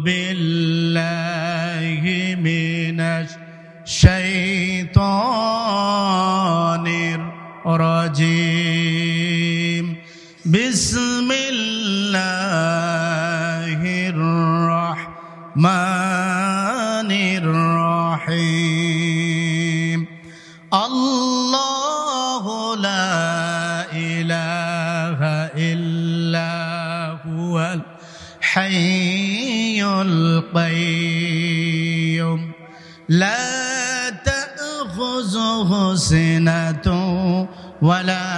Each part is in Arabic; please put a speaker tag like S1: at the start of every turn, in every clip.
S1: بالله من الشيطان الرجيم بسم الله الرحمن الرحيم الله لا إله إلا هو الحي القيوم لا تأخذه سنة ولا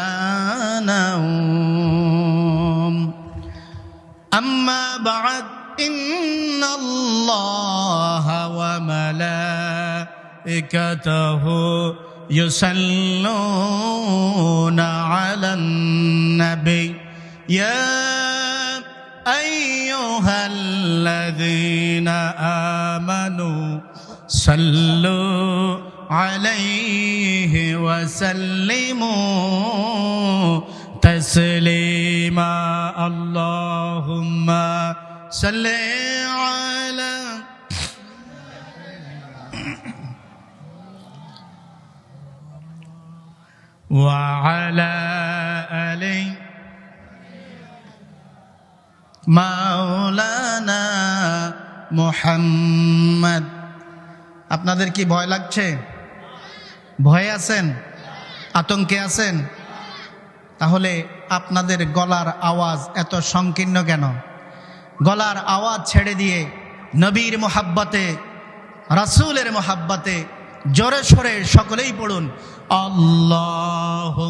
S1: نوم أما بعد إن الله وملائكته يصلون على النبي يا أيها الذين آمنوا صلوا عليه وسلموا تسليما اللهم صل على وعلى آله মাওলানা মুহাম্মদ। আপনাদের কি ভয় লাগছে? ভয়ে আছেন? আতঙ্কে আছেন? তাহলে আপনাদের গলার আওয়াজ এত সংকীর্ণ কেন? গলার আওয়াজ ছেড়ে দিয়ে নবীর মোহাব্বতে, রাসূলের মোহাব্বতে জোরে সোরে সকলেই পড়ুন আল্লাহুম্মা